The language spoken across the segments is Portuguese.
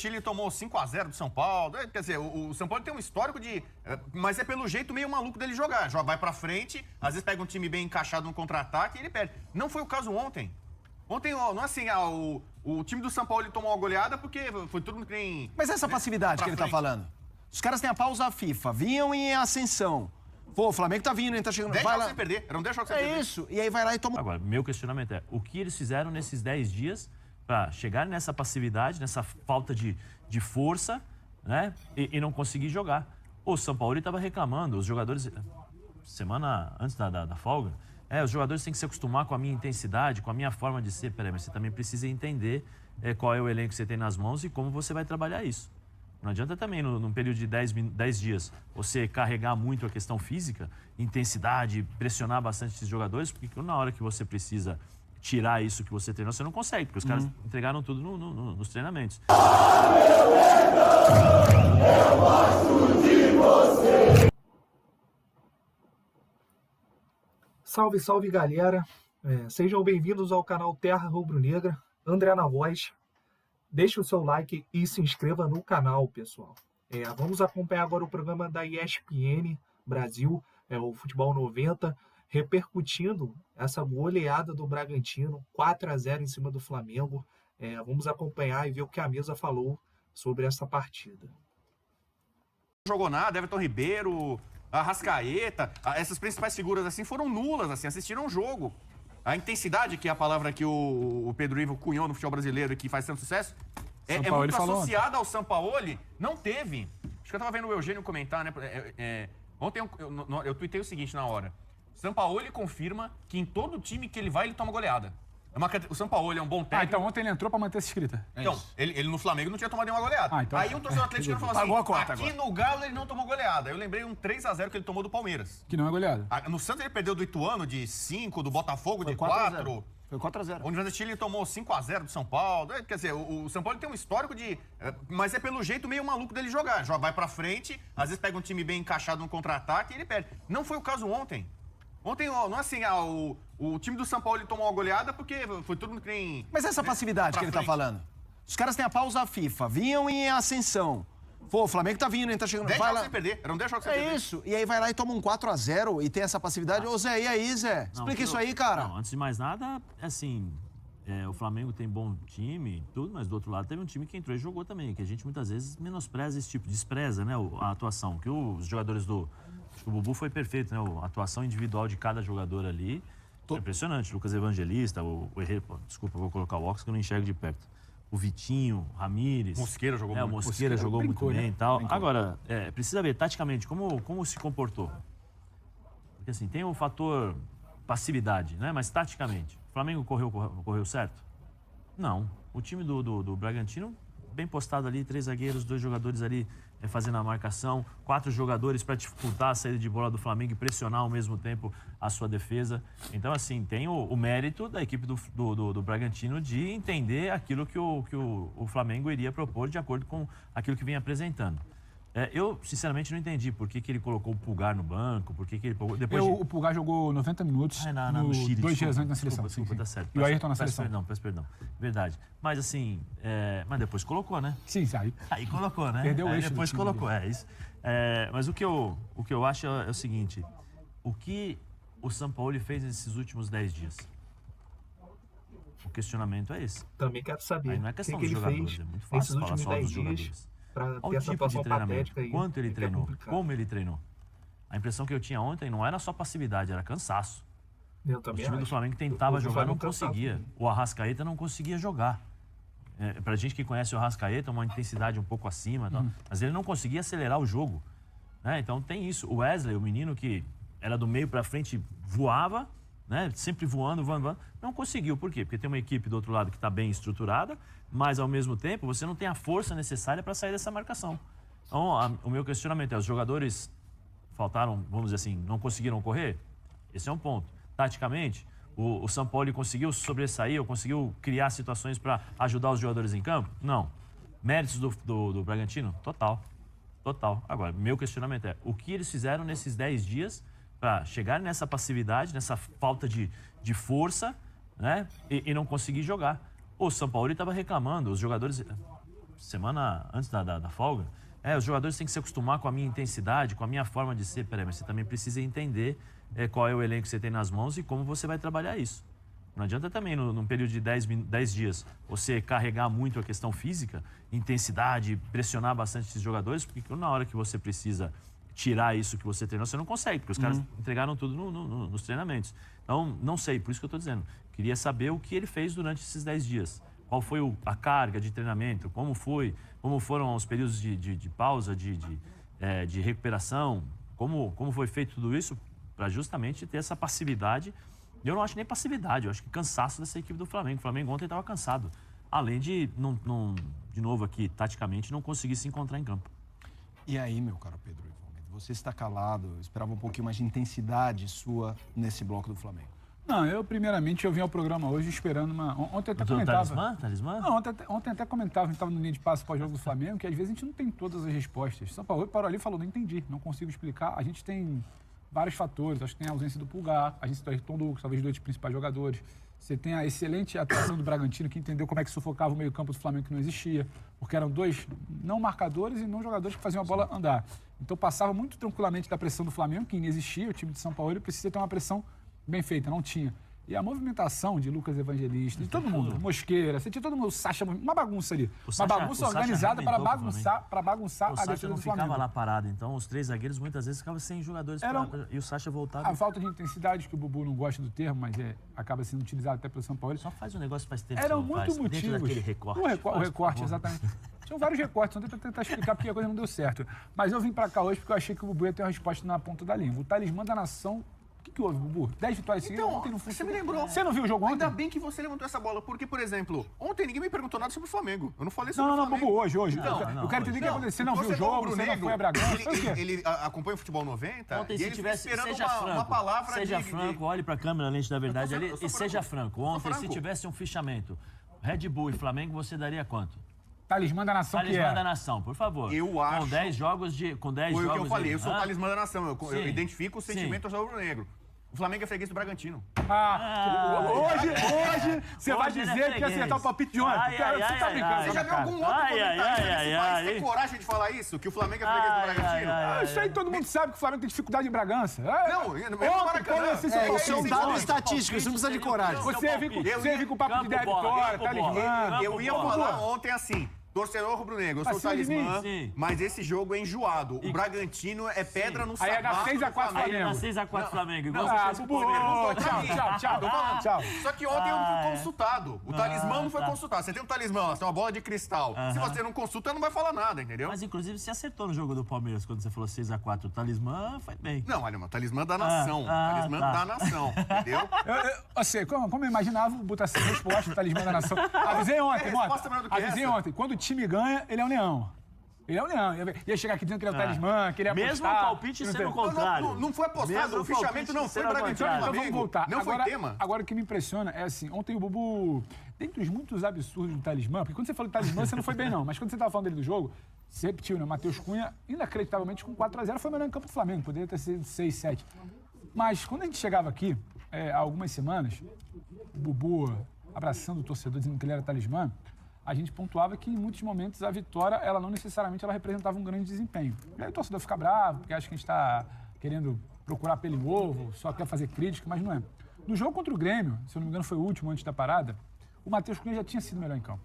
Chile tomou 5-0 do São Paulo. Quer dizer, o São Paulo tem um histórico de... Mas é pelo jeito meio maluco dele jogar. Vai pra frente, às vezes pega um time bem encaixado no contra-ataque e ele perde. Não foi o caso ontem. Ontem, não é assim, o time do São Paulo ele tomou uma goleada porque foi tudo que nem... Mas essa passividade que ele tá falando. Os caras têm a pausa FIFA, vinham em ascensão. Pô, o Flamengo tá vindo, hein, tá chegando... 10 jogos sem perder, eram 10 jogos sem perder. É isso, e aí vai lá e toma... Agora, meu questionamento é, o que eles fizeram nesses 10 dias para chegar nessa passividade, nessa falta de força, né, e não conseguir jogar? O São Paulo estava reclamando, os jogadores, semana antes da folga, os jogadores têm que se acostumar com a minha intensidade, com a minha forma de ser. Peraí, mas você também precisa entender qual é o elenco que você tem nas mãos e como você vai trabalhar isso. Não adianta também, num período de 10 dias, você carregar muito a questão física, intensidade, pressionar bastante esses jogadores, porque na hora que você precisa tirar isso que você treinou, você não consegue, porque os caras entregaram tudo nos treinamentos. Eu gosto de você. Salve, salve, galera. Sejam bem-vindos ao canal Terra Rubro-Negra. André na voz. Deixe o seu like e se inscreva no canal, pessoal. Vamos acompanhar agora o programa da ESPN Brasil, o Futebol 90, repercutindo essa goleada do Bragantino, 4-0 em cima do Flamengo. Vamos acompanhar e ver o que a mesa falou sobre essa partida. Não jogou nada, Everton Ribeiro, Arrascaeta, essas principais figuras assim foram nulas, assim, assistiram o jogo. A intensidade, que é a palavra que o Pedro Ivo cunhou no futebol brasileiro e que faz tanto sucesso, é muito associada ao Sampaoli. Não teve. Acho que eu tava vendo o Eugênio comentar, né? Ontem eu tuitei o seguinte na hora. Sampaoli confirma que em todo time que ele vai, ele toma goleada. O Sampaoli é um bom técnico. Então ontem ele entrou pra manter essa escrita. Então, ele no Flamengo não tinha tomado nenhuma goleada. Então, aí um torcedor atleticano falou Pagou a assim, cota aqui agora. no Galo ele não tomou goleada. Eu lembrei um 3-0 que ele tomou do Palmeiras. Que não é goleada. No Santos ele perdeu do Ituano de 5, do Botafogo de 4 a 4. 0. Foi 4-0. O Universidade de Chile tomou 5-0 do São Paulo. Quer dizer, o São Paulo tem um histórico de... Mas é pelo jeito meio maluco dele jogar. Vai pra frente, às vezes pega um time bem encaixado no contra-ataque e ele perde. Não foi o caso ontem. Ontem, não é assim, o time do São Paulo ele tomou uma goleada porque foi tudo que nem... Mas essa passividade que ele tá falando. Os caras têm a pausa FIFA, vinham em ascensão. Pô, o Flamengo tá vindo, hein, tá chegando... 10 vai jogos lá... sem perder, eram 10 jogos sem perder. É isso, e aí vai lá e toma um 4-0 e tem essa passividade. Ô Zé, e aí, Zé? Explica isso aí, cara. Não, antes de mais nada, assim, o Flamengo tem bom time, tudo, mas do outro lado teve um time que entrou e jogou também, que a gente muitas vezes menospreza esse tipo, despreza, né, a atuação, que os jogadores acho que o Bubu foi perfeito, né, a atuação individual de cada jogador ali, é impressionante. Lucas Evangelista, o Herrera, desculpa, eu vou colocar o óculos que eu não enxergo de perto. O Vitinho, Ramires. Mosqueira jogou muito. O Mosqueira jogou muito bem e tal. Brincou. Agora, precisa ver taticamente como se comportou. Porque assim, tem o fator passividade, né? Mas taticamente, o Flamengo correu certo? Não. O time do Bragantino, bem postado ali, 3 zagueiros, 2 jogadores ali fazendo a marcação, 4 jogadores para dificultar a saída de bola do Flamengo e pressionar ao mesmo tempo a sua defesa. Então, assim, tem o mérito da equipe do Bragantino de entender aquilo que o Flamengo iria propor de acordo com aquilo que vem apresentando. Eu, sinceramente, não entendi por que ele colocou o Pulgar no banco, por que ele... Depois O Pulgar jogou 90 minutos no Chile, 2 dias antes na seleção. Desculpa, tá certo. E o Ayrton na seleção. Peço perdão. Verdade. Mas assim, mas depois colocou, né? Sim, aí. Aí colocou, né? Perdeu o eixo depois do time colocou, isso. Mas o que eu acho é o seguinte, o que o Sampaoli fez nesses últimos 10 dias? O questionamento é esse. Também quero saber Aí não é questão o que dos ele jogadores, fez é muito nesses fácil falar últimos só 10 dos dias jogadores. para Olha ter o essa tipo de atuação treinamento, patética aí. quanto ele que é treinou, complicado. como ele treinou. A impressão que eu tinha ontem não era só passividade, era cansaço. Eu O também time do acho. Flamengo tentava O jogar, não Flamengo cansado conseguia. também. O Arrascaeta não conseguia jogar. Pra gente que conhece o Arrascaeta, uma intensidade um pouco acima, tal, mas ele não conseguia acelerar o jogo. Né? Então tem isso. O Wesley, o menino que era do meio pra frente, voava, né? Sempre voando, não conseguiu. Por quê? Porque tem uma equipe do outro lado que está bem estruturada, mas ao mesmo tempo você não tem a força necessária para sair dessa marcação. Então, o meu questionamento é, os jogadores faltaram, vamos dizer assim, não conseguiram correr? Esse é um ponto. Taticamente, o Sampaoli conseguiu sobressair, ou conseguiu criar situações para ajudar os jogadores em campo? Não. Méritos do Bragantino? Total. Agora, meu questionamento é, o que eles fizeram nesses 10 dias para chegar nessa passividade, nessa falta de força, né? E não conseguir jogar? O Sampaoli estava reclamando, os jogadores... semana antes da folga, os jogadores têm que se acostumar com a minha intensidade, com a minha forma de ser. Peraí, mas você também precisa entender qual é o elenco que você tem nas mãos e como você vai trabalhar isso. Não adianta também, num período de 10 dias, você carregar muito a questão física, intensidade, pressionar bastante esses jogadores, porque na hora que você precisa tirar isso que você treinou, você não consegue, porque os caras entregaram tudo nos treinamentos. Então, não sei, por isso que eu estou dizendo. Queria saber o que ele fez durante esses 10 dias. Qual foi a carga de treinamento, como foram os períodos de pausa, de recuperação, como foi feito tudo isso para justamente ter essa passividade. Eu não acho nem passividade, eu acho que cansaço dessa equipe do Flamengo. O Flamengo ontem estava cansado. Além de, de novo aqui, taticamente, não conseguir se encontrar em campo. E aí, meu caro Pedro Ivo, você está calado, eu esperava um pouquinho mais de intensidade sua nesse bloco do Flamengo. Não, eu vim ao programa hoje esperando uma... Ontem até comentava... Talismã? Não, ontem até comentava, a gente estava no linha de passe pós-jogo do Flamengo, que às vezes a gente não tem todas as respostas. São Paulo parou ali e falou, não entendi, não consigo explicar. A gente tem vários fatores, acho que tem a ausência do Pulgar, a gente tem o Ayrton Lucas, talvez dois principais jogadores. Você tem a excelente atuação do Bragantino, que entendeu como é que sufocava o meio-campo do Flamengo, que não existia, porque eram dois não marcadores e não jogadores que faziam a bola andar. Então passava muito tranquilamente da pressão do Flamengo, que inexistia, o time de São Paulo precisa ter uma pressão bem feita, não tinha. E a movimentação de Lucas Evangelista, de todo mundo, Mosqueira, você tinha todo mundo, o Sacha, uma bagunça ali. Uma bagunça organizada para bagunçar a defesa do Flamengo. O Sacha não ficava lá parado, então os três zagueiros muitas vezes ficavam sem jogadores e o Sacha voltava. A falta de intensidade, que o Bubu não gosta do termo, mas acaba sendo utilizado até pelo São Paulo. Só faz um negócio faz tempo. Eram muitos motivos. Recorte. O recorte, exatamente. Tinham vários recortes, não deu para tentar explicar porque a coisa não deu certo. Mas eu vim para cá hoje porque eu achei que o Bubu ia ter uma resposta na ponta da língua. O talismã da nação... O que houve, Bubu? 10 vitórias seguidas, ontem não foi. Você me lembrou. Você não viu o jogo ontem? Ainda bem que você levantou essa bola, porque, por exemplo, ontem ninguém me perguntou nada sobre o Flamengo. Eu não falei sobre o Flamengo. Bubu, hoje. Eu quero entender o que aconteceu. Você não viu o jogo, você não foi a Bragança. Ele acompanha o futebol 90 ontem, e ele tivesse, esperando seja franco, uma palavra seja franco, olhe para a câmera, lente da verdade ali, e seja franco. Ontem, se tivesse um fichamento, Red Bull e Flamengo, você daria quanto? Talismã da nação, Talismã da nação, por favor. Eu acho... Com 10 jogos de... Foi o que eu falei, eu sou o talismã da nação. Eu identifico o sentimento Sim. rubro-negro. O Flamengo é freguês do Bragantino. Hoje você vai dizer que ia acertar o palpite de ontem. Você tá brincando. Você já viu algum outro comentarista nesse país tem coragem de falar isso? Que o Flamengo é freguês do Bragantino? Isso aí todo mundo sabe que o Flamengo tem dificuldade em Bragança. Não, eu não Maracanã. Isso é um dado estatístico, você não precisa de coragem. Você vem com o papo de 10 vitórias, talismã. Eu ia falar ontem assim... Torcedor rubro-negro, eu sou o talismã, mas esse jogo é enjoado. O Bragantino é pedra no sapato. Aí é da 6-4 Flamengo. Aí é da 6-4 Flamengo. Igual Tchau. Só que ontem eu não fui consultado. O talismã não foi consultado. Você tem um talismã, você tem uma bola de cristal. Se você não consulta, não vai falar nada, entendeu? Mas, inclusive, você acertou no jogo do Palmeiras quando você falou 6-4. O talismã foi bem. Não, olha, o talismã da nação. Talismã da nação, entendeu? Como eu imaginava, o Buta sem resposta, o talismã da nação. Avisei ontem, Quando o time ganha, ele é um leão. Ele é um leão. Ia chegar aqui dizendo que ele é o talismã, que ele é apostar. Mesmo o palpite sendo o contrário. Não foi apostado, o fichamento não foi Bragantino. Então vamos voltar. Não foi tema. Agora o que me impressiona é assim, ontem o Bubu, dentre os muitos absurdos do talismã, porque quando você falou de talismã, você não foi bem não, mas quando você estava falando dele do jogo, você repetiu, né? Matheus Cunha, inacreditavelmente com 4-0, foi o melhor em campo do Flamengo, poderia ter sido 6-7. Mas quando a gente chegava aqui, há algumas semanas, o Bubu abraçando o torcedor, dizendo que ele era talismã, a gente pontuava que em muitos momentos a vitória, ela não necessariamente ela representava um grande desempenho. E aí o torcedor fica bravo, porque acha que a gente está querendo procurar pelo novo, só quer fazer crítica, mas não é. No jogo contra o Grêmio, se eu não me engano foi o último antes da parada, o Matheus Cunha já tinha sido melhor em campo.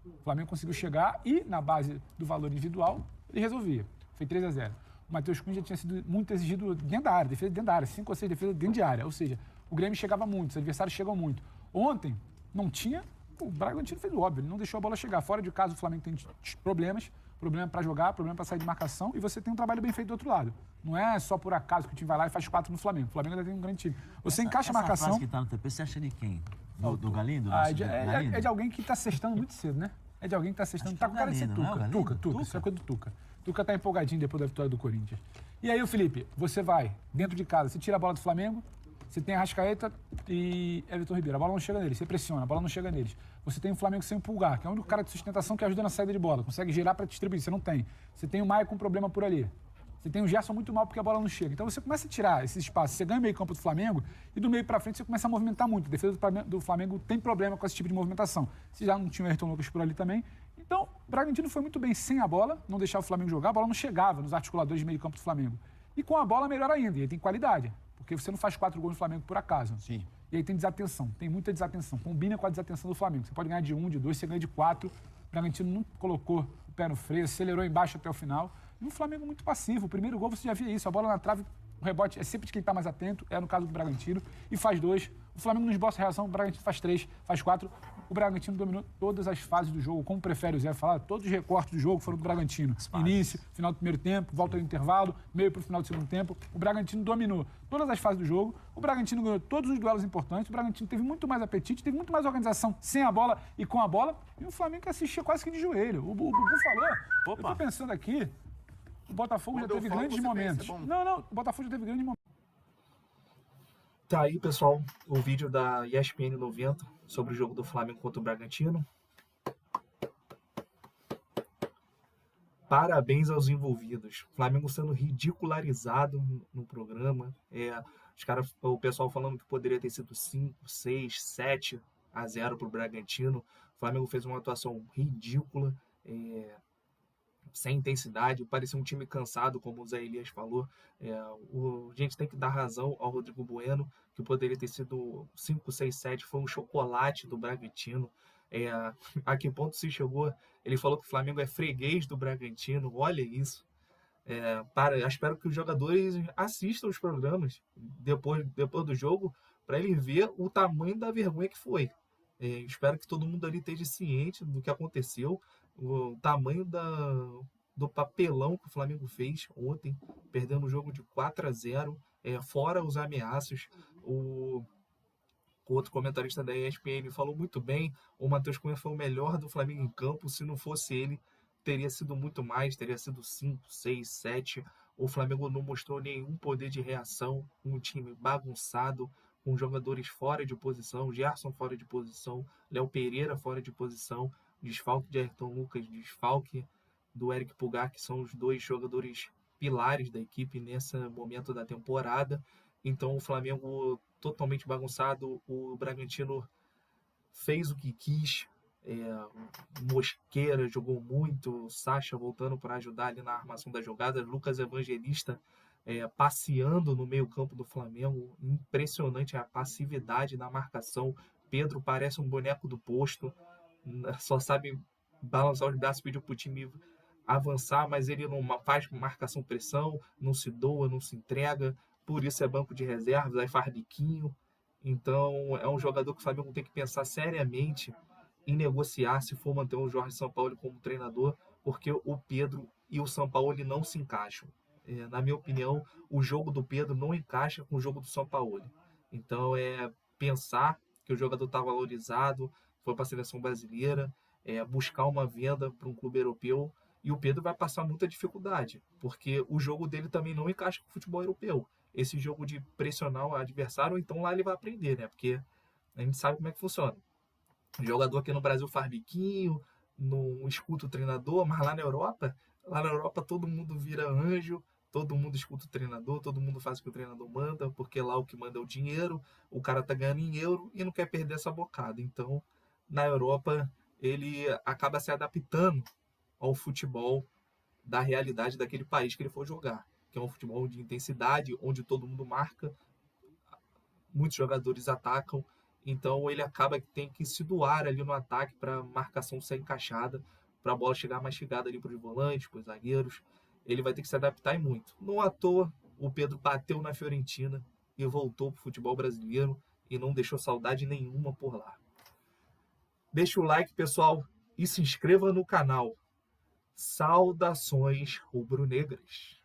O Flamengo conseguiu chegar e, na base do valor individual, ele resolvia. Foi 3-0. O Matheus Cunha já tinha sido muito exigido dentro da área, defesa dentro da área, 5 ou 6 defesas dentro de área. Ou seja, o Grêmio chegava muito, os adversários chegam muito. Ontem, não tinha... O Bragantino fez o óbvio, ele não deixou a bola chegar. Fora de casa, o Flamengo tem problemas, problema para jogar, problema para sair de marcação, e você tem um trabalho bem feito do outro lado. Não é só por acaso que o time vai lá e faz 4 no Flamengo. O Flamengo ainda tem um grande time. Você encaixa a marcação... Essa frase que tá no TP, você acha de quem? Do Galindo? É de alguém que está sextando muito cedo, né? É de alguém que está sextando. Tá com cara de ser Tuca. Isso é coisa do Tuca. Tuca tá empolgadinho depois da vitória do Corinthians. E aí, o Felipe, você vai dentro de casa, você tira a bola do Flamengo, você tem Arrascaeta e Everton Ribeiro. A bola não chega neles, você pressiona, a bola não chega neles. Você tem o Flamengo sem o Pulgar, que é o único cara de sustentação que ajuda na saída de bola. Consegue girar para distribuir, você não tem. Você tem o Maia com problema por ali. Você tem o Gerson muito mal porque a bola não chega. Então você começa a tirar esses espaços. Você ganha o meio campo do Flamengo e do meio para frente você começa a movimentar muito. A defesa do Flamengo tem problema com esse tipo de movimentação. Se já não tinha o Ayrton Lucas por ali também, Então, o Bragantino foi muito bem sem a bola, não deixava o Flamengo jogar, a bola não chegava nos articuladores de meio campo do Flamengo. E com a bola, melhor ainda, e aí tem qualidade, porque você não faz 4 gols no Flamengo por acaso. Sim. E aí tem desatenção, tem muita desatenção. Combina com a desatenção do Flamengo. Você pode ganhar de 1, de 2, você ganha de 4. O Bragantino não colocou o pé no freio, acelerou embaixo até o final. E um Flamengo muito passivo. O primeiro gol você já via isso, a bola na trave, o rebote é sempre de quem está mais atento, é no caso do Bragantino, e faz 2. O Flamengo não esboça reação, o Bragantino faz 3, faz 4. O Bragantino dominou todas as fases do jogo, como prefere o Zé falar, todos os recortes do jogo foram do Bragantino. Início, final do primeiro tempo, volta do intervalo, meio para o final do segundo tempo. O Bragantino dominou todas as fases do jogo, o Bragantino ganhou todos os duelos importantes, o Bragantino teve muito mais apetite, teve muito mais organização sem a bola e com a bola, e o Flamengo que assistia quase que de joelho. O Bubu falou, eu tô pensando aqui, o Botafogo já teve grandes momentos. Não, o Botafogo já teve grandes momentos. Tá aí, pessoal, o vídeo da ESPN 90 sobre o jogo do Flamengo contra o Bragantino. Parabéns aos envolvidos. Flamengo sendo ridicularizado no programa. O pessoal falando que poderia ter sido 5, 6, 7-0 para o Bragantino. O Flamengo fez uma atuação ridícula, sem intensidade, parecia um time cansado, como o Zé Elias falou. A gente tem que dar razão ao Rodrigo Bueno, que poderia ter sido 5, 6, 7, foi um chocolate do Bragantino. A que ponto se chegou? Ele falou que o Flamengo é freguês do Bragantino, olha isso. Espero que os jogadores assistam os programas depois do jogo, para ele ver o tamanho da vergonha que foi. Espero que todo mundo ali esteja ciente do que aconteceu, o tamanho do papelão que o Flamengo fez ontem, perdendo o jogo de 4-0, fora os ameaços. O outro comentarista da ESPN falou muito bem, o Matheus Cunha foi o melhor do Flamengo em campo, se não fosse ele, teria sido muito mais, teria sido 5, 6, 7. O Flamengo não mostrou nenhum poder de reação, um time bagunçado, com jogadores fora de posição, Gerson fora de posição, Léo Pereira fora de posição, desfalque de Ayrton Lucas, desfalque do Eric Pulgar, que são os 2 jogadores pilares da equipe nesse momento da temporada. Então o Flamengo totalmente bagunçado, o Bragantino fez o que quis, Mosqueira jogou muito, o Sacha voltando para ajudar ali na armação da jogada, Lucas Evangelista passeando no meio campo do Flamengo, impressionante a passividade na marcação. Pedro parece um boneco do posto, só sabe balançar os braços, pediu para o time avançar, mas ele não faz marcação-pressão, não se doa, não se entrega, por isso é banco de reservas, aí faz biquinho. Então é um jogador que o Flamengo tem que pensar seriamente em negociar se for manter o Jorge Sampaoli como treinador, porque o Pedro e o Sampaoli não se encaixam. Na minha opinião, o jogo do Pedro não encaixa com o jogo do Sampaoli. Então pensar que o jogador está valorizado, foi para a seleção brasileira, buscar uma venda para um clube europeu, e o Pedro vai passar muita dificuldade, porque o jogo dele também não encaixa com o futebol europeu. Esse jogo de pressionar o adversário, então lá ele vai aprender, né? Porque a gente sabe como é que funciona. O jogador aqui no Brasil faz biquinho, não escuta o treinador, mas lá na Europa todo mundo vira anjo, todo mundo escuta o treinador, todo mundo faz o que o treinador manda, porque lá o que manda é o dinheiro, o cara tá ganhando em euro e não quer perder essa bocada. Então, na Europa, ele acaba se adaptando ao futebol da realidade daquele país que ele for jogar, que é um futebol de intensidade, onde todo mundo marca, muitos jogadores atacam, então ele acaba que tem que se doar ali no ataque para a marcação ser encaixada, para a bola chegar mastigada ali para os volantes, para os zagueiros. Ele vai ter que se adaptar e muito. Não à toa, o Pedro bateu na Fiorentina e voltou para o futebol brasileiro e não deixou saudade nenhuma por lá. Deixa o like, pessoal, e se inscreva no canal. Saudações rubro-negras.